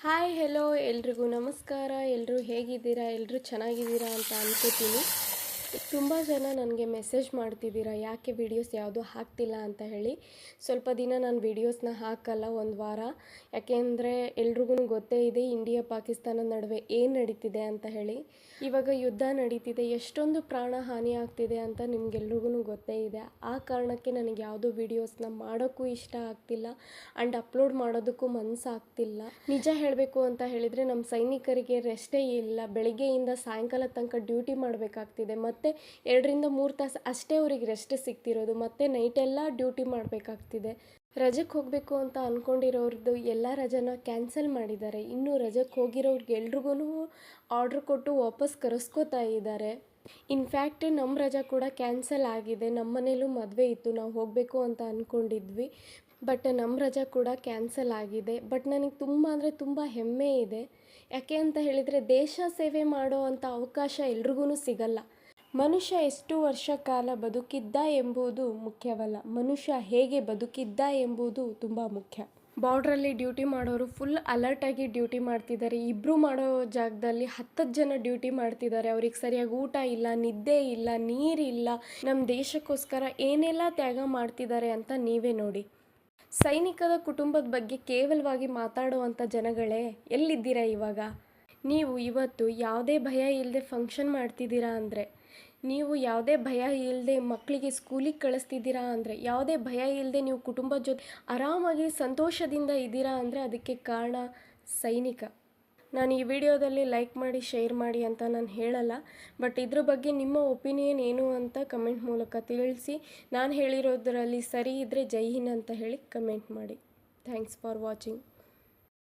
Hi hello ಎಲ್ರಿಗೂ ನಮಸ್ಕಾರ. ಎಲ್ಲರೂ ಹೇಗಿದ್ದೀರಾ? ಎಲ್ಲರೂ ಚೆನ್ನಾಗಿದ್ದೀರಾ ಅಂತ ಅನ್ಕೋತೀನಿ. ತುಂಬ ಜನ ನನಗೆ ಮೆಸೇಜ್ ಮಾಡ್ತಿದ್ದೀರಾ ಯಾಕೆ ವೀಡಿಯೋಸ್ ಯಾವುದೂ ಹಾಕ್ತಿಲ್ಲ ಅಂತ ಹೇಳಿ. ಸ್ವಲ್ಪ ದಿನ ನಾನು ವೀಡಿಯೋಸ್ನ ಹಾಕಲ್ಲ, ಒಂದು ವಾರ. ಯಾಕೆಂದರೆ ಎಲ್ರಿಗೂ ಗೊತ್ತೇ ಇದೆ ಇಂಡಿಯಾ ಪಾಕಿಸ್ತಾನ ನಡುವೆ ಏನು ನಡೀತಿದೆ ಅಂತ ಹೇಳಿ. ಇವಾಗ ಯುದ್ಧ ನಡೀತಿದೆ, ಎಷ್ಟೊಂದು ಪ್ರಾಣ ಹಾನಿ ಆಗ್ತಿದೆ ಅಂತ ನಿಮ್ಗೆಲ್ರಿಗೂ ಗೊತ್ತೇ ಇದೆ. ಆ ಕಾರಣಕ್ಕೆ ನನಗೆ ಯಾವುದೋ ವೀಡಿಯೋಸ್ನ ಮಾಡೋಕ್ಕೂ ಇಷ್ಟ ಆಗ್ತಿಲ್ಲ ಆ್ಯಂಡ್ ಅಪ್ಲೋಡ್ ಮಾಡೋದಕ್ಕೂ ಮನಸ್ಸಾಗ್ತಿಲ್ಲ. ನಿಜ ಹೇಳಬೇಕು ಅಂತ ಹೇಳಿದರೆ ನಮ್ಮ ಸೈನಿಕರಿಗೆ ರೆಸ್ಟೇ ಇಲ್ಲ. ಬೆಳಿಗ್ಗೆಯಿಂದ ಸಾಯಂಕಾಲ ತನಕ ಡ್ಯೂಟಿ ಮಾಡಬೇಕಾಗ್ತಿದೆ. ಮತ್ತು 2-3 ತಾಸು ಅಷ್ಟೇ ಅವ್ರಿಗೆ ರೆಸ್ಟ್ ಸಿಗ್ತಿರೋದು. ಮತ್ತು ನೈಟೆಲ್ಲ ಡ್ಯೂಟಿ ಮಾಡಬೇಕಾಗ್ತಿದೆ. ರಜಕ್ಕೆ ಹೋಗಬೇಕು ಅಂತ ಅಂದ್ಕೊಂಡಿರೋರ್ದು ಎಲ್ಲ ರಜೆನ ಕ್ಯಾನ್ಸಲ್ ಮಾಡಿದ್ದಾರೆ. ಇನ್ನು ರಜಕ್ಕೆ ಹೋಗಿರೋರ್ಗೆ ಎಲ್ರಿಗೂ ಆರ್ಡ್ರ್ ಕೊಟ್ಟು ವಾಪಸ್ ಕರೆಸ್ಕೋತಾ ಇದ್ದಾರೆ. ಇನ್ಫ್ಯಾಕ್ಟ್ ನಮ್ಮ ರಜಾ ಕೂಡ ಕ್ಯಾನ್ಸಲ್ ಆಗಿದೆ. ನಮ್ಮ ಮನೇಲೂ ಮದುವೆ ಇತ್ತು, ನಾವು ಹೋಗಬೇಕು ಅಂತ ಅಂದ್ಕೊಂಡಿದ್ವಿ. ಬಟ್ ನಮ್ಮ ರಜಾ ಕೂಡ ಕ್ಯಾನ್ಸಲ್ ಆಗಿದೆ. ಬಟ್ ನನಗೆ ತುಂಬ ಅಂದರೆ ತುಂಬ ಹೆಮ್ಮೆ ಇದೆ. ಯಾಕೆ ಅಂತ ಹೇಳಿದರೆ ದೇಶ ಸೇವೆ ಮಾಡೋ ಅಂಥ ಅವಕಾಶ ಎಲ್ರಿಗೂ ಸಿಗಲ್ಲ. ಮನುಷ್ಯ ಎಷ್ಟು ವರ್ಷ ಕಾಲ ಬದುಕಿದ್ದ ಎಂಬುದು ಮುಖ್ಯವಲ್ಲ, ಮನುಷ್ಯ ಹೇಗೆ ಬದುಕಿದ್ದ ಎಂಬುದು ತುಂಬ ಮುಖ್ಯ. ಬಾರ್ಡ್ರಲ್ಲಿ ಡ್ಯೂಟಿ ಮಾಡೋರು ಫುಲ್ ಅಲರ್ಟಾಗಿ ಡ್ಯೂಟಿ ಮಾಡ್ತಿದ್ದಾರೆ. ಇಬ್ಬರು ಮಾಡೋ ಜಾಗದಲ್ಲಿ 10 ಜನ ಡ್ಯೂಟಿ ಮಾಡ್ತಿದ್ದಾರೆ. ಅವ್ರಿಗೆ ಸರಿಯಾಗಿ ಊಟ ಇಲ್ಲ, ನಿದ್ದೆ ಇಲ್ಲ, ನೀರಿಲ್ಲ. ನಮ್ಮ ದೇಶಕ್ಕೋಸ್ಕರ ಏನೆಲ್ಲ ತ್ಯಾಗ ಮಾಡ್ತಿದ್ದಾರೆ ಅಂತ ನೀವೇ ನೋಡಿ. ಸೈನಿಕದ ಕುಟುಂಬದ ಬಗ್ಗೆ ಕೇವಲವಾಗಿ ಮಾತಾಡುವಂಥ ಜನಗಳೇ ಎಲ್ಲಿದ್ದೀರಾ ಇವಾಗ? ನೀವು ಇವತ್ತು ಯಾವುದೇ ಭಯ ಇಲ್ಲದೆ ಫಂಕ್ಷನ್ ಮಾಡ್ತಿದ್ದೀರಾ ಅಂದರೆ, ನೀವು ಯಾವುದೇ ಭಯ ಇಲ್ಲದೆ ಮಕ್ಕಳಿಗೆ ಸ್ಕೂಲಿಗೆ ಕಳಿಸ್ತಿದ್ದೀರಾ ಅಂದರೆ, ಯಾವುದೇ ಭಯ ಇಲ್ಲದೆ ನೀವು ಕುಟುಂಬದ ಜೊತೆ ಆರಾಮಾಗಿ ಸಂತೋಷದಿಂದ ಇದ್ದೀರಾ ಅಂದರೆ ಅದಕ್ಕೆ ಕಾರಣ ಸೈನಿಕ. ನಾನು ಈ ವಿಡಿಯೋದಲ್ಲಿ ಲೈಕ್ ಮಾಡಿ ಶೇರ್ ಮಾಡಿ ಅಂತ ನಾನು ಹೇಳಲ್ಲ. ಬಟ್ ಇದ್ರ ಬಗ್ಗೆ ನಿಮ್ಮ ಒಪಿನಿಯನ್ ಏನು ಅಂತ ಕಮೆಂಟ್ ಮೂಲಕ ತಿಳಿಸಿ. ನಾನು ಹೇಳಿರೋದರಲ್ಲಿ ಸರಿ ಇದ್ದರೆ ಜೈ ಹಿಂದ್ ಅಂತ ಹೇಳಿ ಕಮೆಂಟ್ ಮಾಡಿ. Thanks for watching.